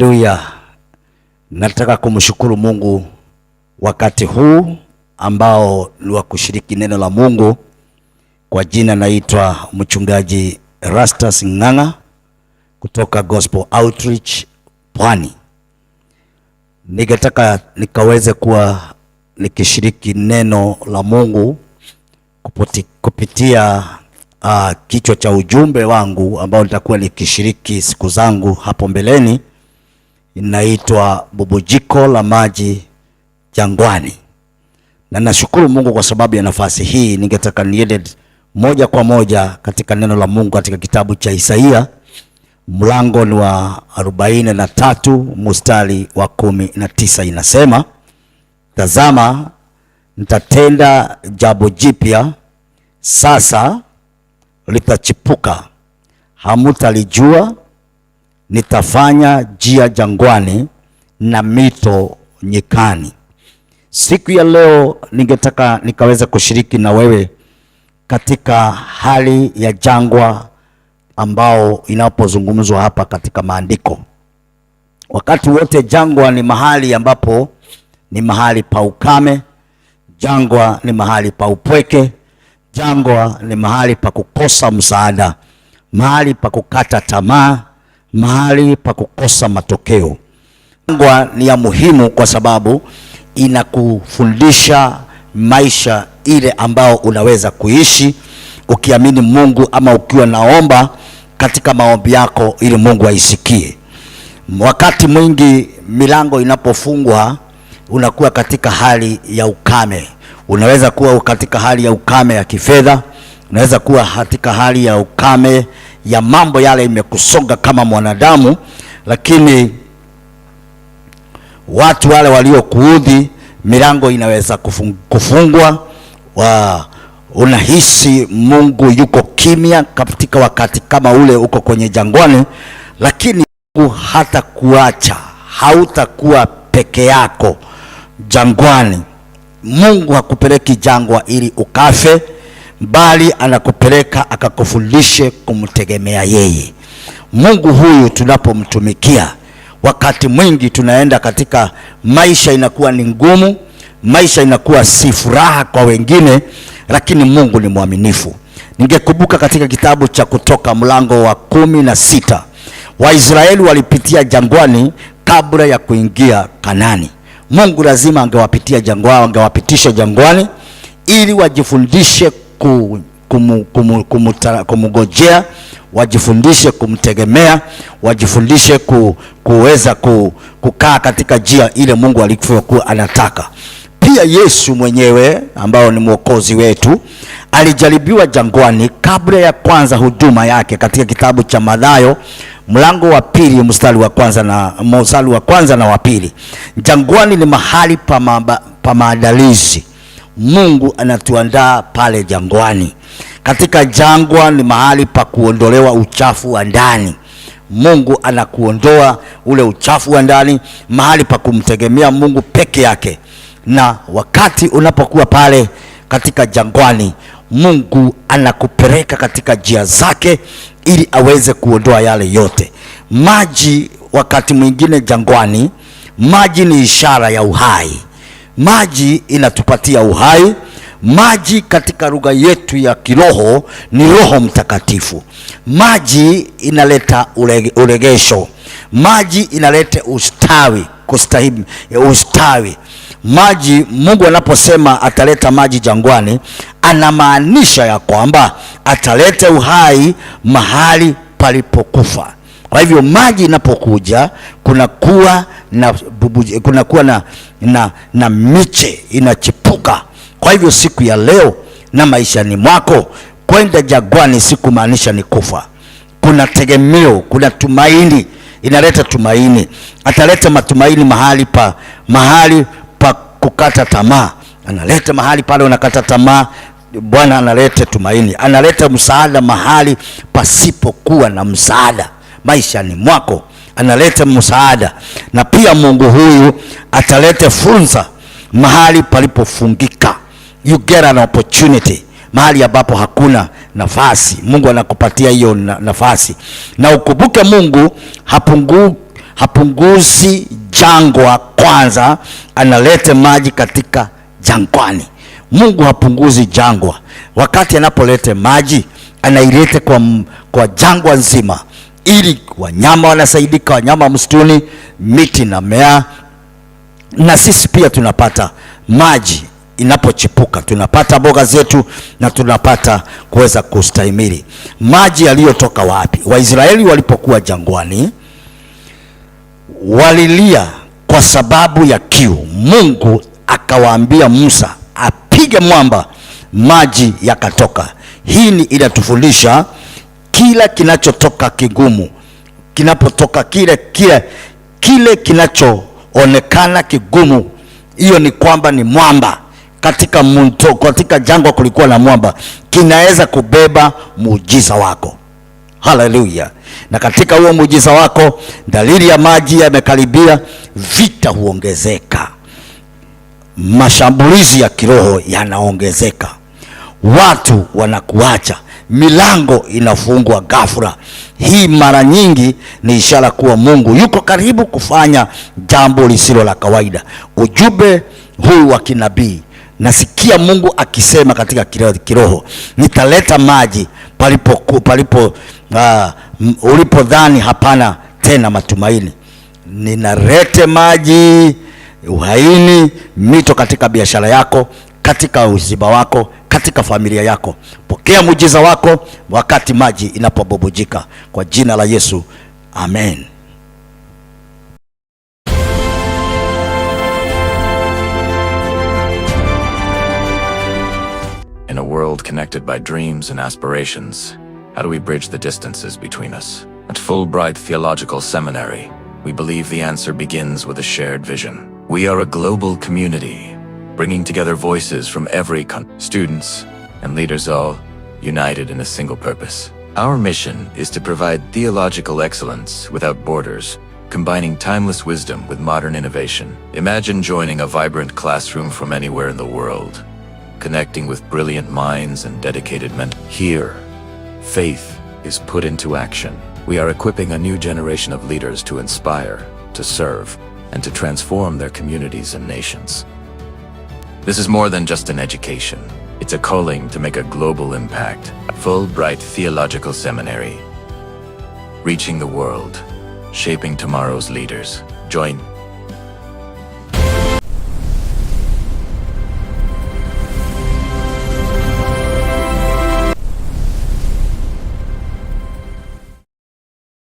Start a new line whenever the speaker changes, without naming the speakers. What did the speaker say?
Haleluya. Nataka kumshukuru Mungu wakati huu ambao ni wa kushiriki neno la Mungu. Kwa jina naitwa mchungaji Erastus Ng'ang'a kutoka Gospel Outreach Pwani. Ningetaka nikaweze kuwa nikishiriki neno la Mungu kupitia kichwa cha ujumbe wangu ambao nitakuwa nikishiriki siku zangu hapo mbeleni. Inaitwa bubujiko la maji jangwani. Na nashukuru Mungu kwa sababu ya nafasi hii. Ningetaka niende moja kwa moja katika neno la Mungu katika kitabu cha Isaia, mlango ni wa 43 mstari wa 19. Inasema, tazama nitatenda jambo jipya, sasa litachipuka, hamutalijua. Nitafanya njia jangwani na mito nyikani. Siku ya leo ningetaka nikaweza kushiriki na wewe katika hali ya jangwa ambao inapozungumzwa hapa katika maandiko. Wakati wote jangwa ni mahali ambapo ni mahali pa ukame, jangwa ni mahali pa upweke, jangwa ni mahali pa kukosa msaada, mahali pa kukata tamaa, mahali pa kukosa matokeo. Jangwa ni ya muhimu kwa sababu inakufundisha maisha ile ambao unaweza kuishi ukiamini Mungu, ama ukiwa naomba katika maombi yako ili Mungu aisikie. Wakati mwingi milango inapofungwa unakuwa katika hali ya ukame. Unaweza kuwa katika hali ya ukame ya kifedha, unaweza kuwa katika hali ya ukame ya mambo yale imekusonga kama mwanadamu, lakini watu wale waliokuudhi, milango inaweza kufungwa. Unahisi Mungu yuko kimya katika wakati kama ule uko kwenye jangwani, lakini Mungu hata kuacha, hautakuwa peke yako jangwani. Mungu hakupeleki jangwa ili ukafe, bali anakupeleka akakufundishe kumtegemea yeye. Mungu huyu tunapomtumikia, wakati mwingi tunaenda katika maisha inakuwa ni ngumu, maisha inakuwa si furaha kwa wengine, lakini Mungu ni mwaminifu. Ningekumbuka katika kitabu cha Kutoka mlango wa 16, Waisraeli walipitia jangwani kabla ya kuingia Kanani. Mungu lazima angewapitia jangwani, angewapitisha jangwani ili wajifundishe kumngojea, wajifundishe kumtegemea, wajifundishe kuweza kukaa katika njia ile Mungu alikuwa anataka. Pia Yesu mwenyewe ambao ni mwokozi wetu alijaribiwa jangwani kabla ya kwanza huduma yake. Katika kitabu cha Mathayo mlango wa 2 mstari wa kwanza na wa pili. Jangwani ni mahali pa maandalizi. Mungu anatuandaa pale jangwani. Katika jangwa ni mahali pa kuondolewa uchafu wa ndani. Mungu anakuondoa ule uchafu wa ndani, mahali pa kumtegemea Mungu peke yake. Na wakati unapokuwa pale katika jangwani, Mungu anakupeleka katika njia zake ili aweze kuondoa yale yote. Maji wakati mwingine jangwani, maji ni ishara ya uhai. Maji inatupatia uhai. Maji katika lugha yetu ya kiroho ni Roho Mtakatifu. Maji inaleta uregesho. Maji inaleta ustawi. Maji, Mungu anaposema ataleta maji jangwani, anamaanisha ya kwamba ataleta uhai mahali palipokufa. Kwa hivyo maji inapokuja kunakuwa na miche inachipuka. Kwa hivyo siku ya leo na maishani mwako, kwenda jangwani si kumaanisha ni kufa. Kuna tegemeo, kuna tumaini, inaleta tumaini. Ataleta matumaini mahali pa kukata tamaa. Analeta mahali pale unakata tamaa, Bwana analeta tumaini. Analeta msaada mahali pasipokuwa na msaada. Maishani mwako analeta msaada. Na pia Mungu huyu ataleta fursa mahali palipofungika. You get an opportunity. Mahali ambapo hakuna nafasi, Mungu anakupatia hiyo nafasi. Na ukumbuke Mungu hapunguzi jangwa kwanza, analete maji katika jangwani. Mungu hapunguzi jangwa. Wakati anapolete maji, anailete kwa jangwa nzima, ili wanyama wanasaidika, wanyama msituni, miti na mea, na sisi pia tunapata maji. Inapochipuka tunapata mboga zetu na tunapata kuweza kustahimili. Maji yaliyotoka wapi? Waisraeli walipokuwa jangwani walilia kwa sababu ya kiu. Mungu akawaambia Musa apige mwamba, maji yakatoka. Hii ni inatufundisha kila kinachotoka kigumu, kinapotoka kile kinachoonekana kigumu, hiyo ni kwamba ni mwamba. Katika jangwa kulikuwa na mwamba, kinaweza kubeba muujiza wako. Haleluya! Na katika huo muujiza wako, dalili ya maji yamekaribia, vita huongezeka, mashambulizi ya kiroho yanaongezeka, watu wanakuacha, milango inafungwa ghafla. Hii mara nyingi ni ishara kuwa Mungu yuko karibu kufanya jambo lisilo la kawaida. Ujumbe huu wa kinabii, nasikia Mungu akisema katika kiroho, nitaleta maji ulipodhani hapana tena matumaini. Ninalete maji, uhaini, mito katika biashara yako, katika uzima wako, katika familia yako. Pokea muujiza wako wakati maji inapobubujika, kwa jina la Yesu, amen.
In a world connected by dreams and aspirations, how do we bridge the distances between us? At Fulbright Theological Seminary, we believe the answer begins with a shared vision. We are a global community, bringing together voices from every country, students and leaders, all united in a single purpose. Our mission is to provide theological excellence without borders, combining timeless wisdom with modern innovation. Imagine joining a vibrant classroom from anywhere in the world, connecting with brilliant minds and dedicated men. Here, faith is put into action. We are equipping a new generation of leaders to inspire, to serve, and to transform their communities and nations. This is more than just an education. It's a calling to make a global impact. Fulbright Theological Seminary, reaching the world, shaping tomorrow's leaders. Join